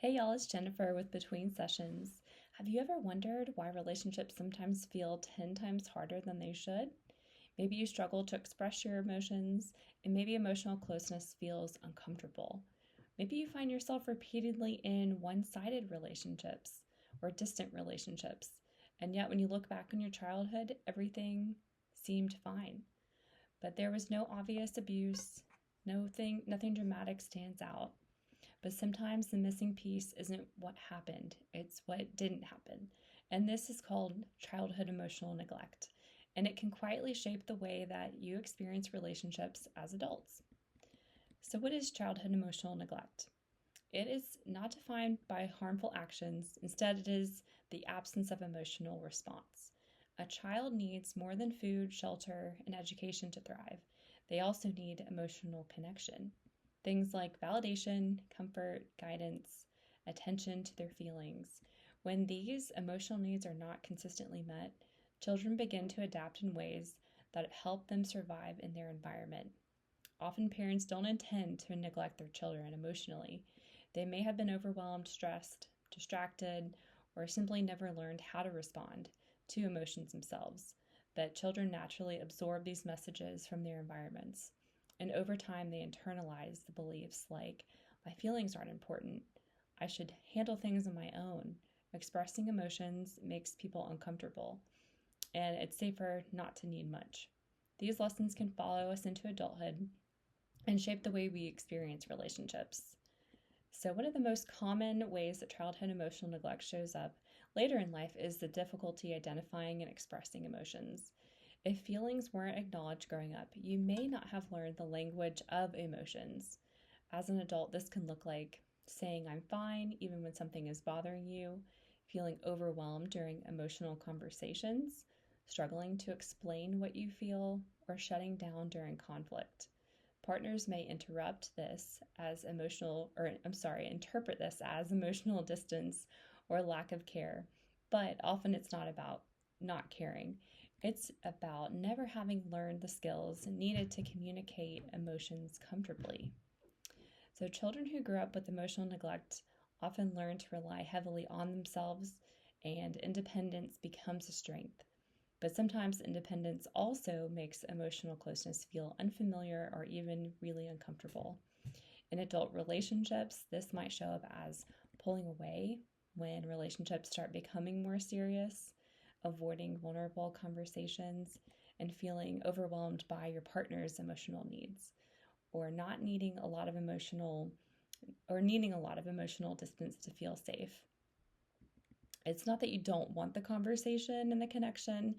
Hey y'all, it's Jennifer with Between Sessions. Have you ever wondered why relationships sometimes feel 10 times harder than they should? Maybe you struggle to express your emotions, and maybe emotional closeness feels uncomfortable. Maybe you find yourself repeatedly in one sided relationships or distant relationships, and yet when you look back on your childhood, everything seemed fine. But there was no obvious abuse, nothing dramatic stands out. But sometimes the missing piece isn't what happened, it's what didn't happen. And this is called childhood emotional neglect. And it can quietly shape the way that you experience relationships as adults. So, what is childhood emotional neglect? It is not defined by harmful actions, instead, it is the absence of emotional response. A child needs more than food, shelter, and education to thrive. They also need emotional connection. Things like validation, comfort, guidance, attention to their feelings. When these emotional needs are not consistently met, children begin to adapt in ways that help them survive in their environment. Often, parents don't intend to neglect their children emotionally. They may have been overwhelmed, stressed, distracted, or simply never learned how to respond to emotions themselves. But children naturally absorb these messages from their environments. And over time, they internalize the beliefs like, my feelings aren't important. I should handle things on my own. Expressing emotions makes people uncomfortable, and it's safer not to need much. These lessons can follow us into adulthood and shape the way we experience relationships. So, one of the most common ways that childhood emotional neglect shows up later in life is the difficulty identifying and expressing emotions. If feelings weren't acknowledged growing up, you may not have learned the language of emotions. As an adult, this can look like saying I'm fine even when something is bothering you, feeling overwhelmed during emotional conversations, struggling to explain what you feel, or shutting down during conflict. Partners may interpret this as emotional distance or lack of care, but often it's not about not caring. It's about never having learned the skills needed to communicate emotions comfortably. So, children who grew up with emotional neglect often learn to rely heavily on themselves, and independence becomes a strength. But sometimes independence also makes emotional closeness feel unfamiliar or even really uncomfortable. In adult relationships, this might show up as pulling away when relationships start becoming more serious, avoiding vulnerable conversations, and feeling overwhelmed by your partner's emotional needs, or not needing a lot of emotional or needing a lot of emotional distance to feel safe. It's not that you don't want the conversation and the connection,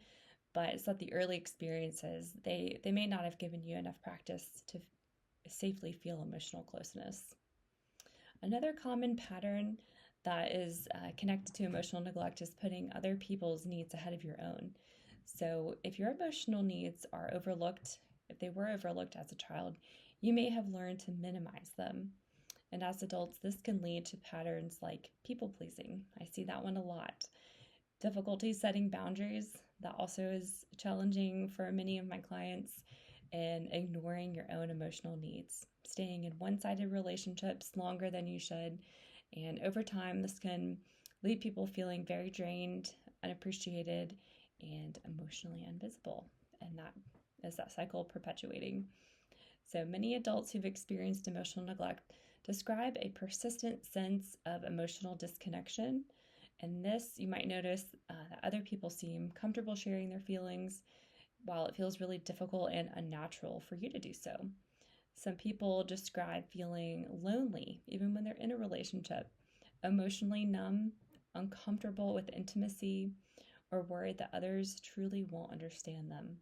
but it's that the early experiences, they may not have given you enough practice to safely feel emotional closeness. Another common pattern that is connected to emotional neglect is putting other people's needs ahead of your own. So if your emotional needs are overlooked, if they were overlooked as a child, you may have learned to minimize them. And as adults, this can lead to patterns like people pleasing. I see that one a lot. Difficulty setting boundaries, that also is challenging for many of my clients, and ignoring your own emotional needs, staying in one sided relationships longer than you should. And over time, this can leave people feeling very drained, unappreciated, and emotionally invisible. And that is that cycle perpetuating. So many adults who've experienced emotional neglect describe a persistent sense of emotional disconnection. And this, you might notice that other people seem comfortable sharing their feelings, while it feels really difficult and unnatural for you to do so. Some people describe feeling lonely even when they're in a relationship, emotionally numb, uncomfortable with intimacy, or worried that others truly won't understand them.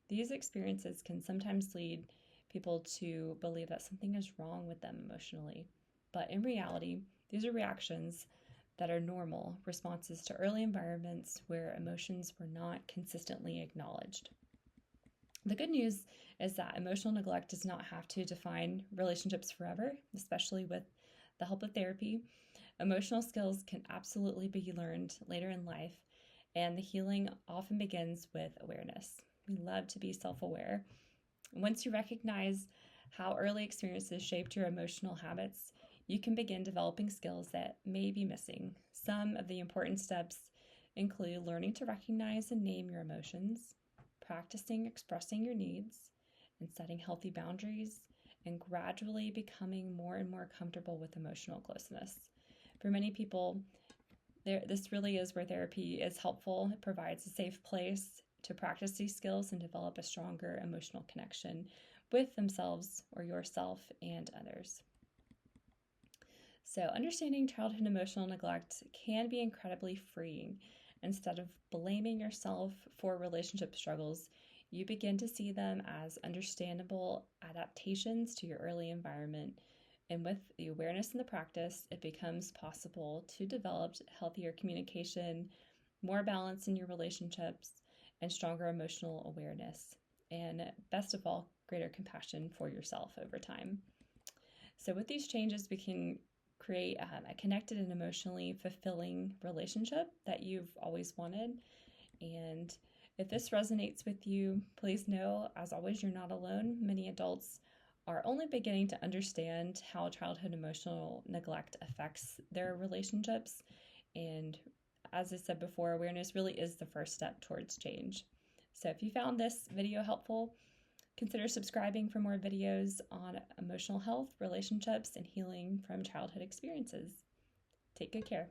These experiences can sometimes lead people to believe that something is wrong with them emotionally. But in reality, these are reactions that are normal responses to early environments where emotions were not consistently acknowledged. The good news is that emotional neglect does not have to define relationships forever, especially with the help of therapy. Emotional skills can absolutely be learned later in life, and the healing often begins with awareness. We love to be self aware. Once you recognize how early experiences shaped your emotional habits, you can begin developing skills that may be missing. Some of the important steps include learning to recognize and name your emotions, practicing expressing your needs, and setting healthy boundaries, and gradually becoming more and more comfortable with emotional closeness. For many people, this really is where therapy is helpful. It provides a safe place to practice these skills and develop a stronger emotional connection with themselves or yourself and others. So, understanding childhood emotional neglect can be incredibly freeing. Instead of blaming yourself for relationship struggles, you begin to see them as understandable adaptations to your early environment. And with the awareness and the practice, it becomes possible to develop healthier communication, more balance in your relationships, and stronger emotional awareness. And best of all, greater compassion for yourself over time. So, with these changes, we can create a connected and emotionally fulfilling relationship that you've always wanted. And if this resonates with you, please know, as always, you're not alone. Many adults are only beginning to understand how childhood emotional neglect affects their relationships. And as I said before, awareness really is the first step towards change. So if you found this video helpful, consider subscribing for more videos on emotional health, relationships, and healing from childhood experiences. Take good care.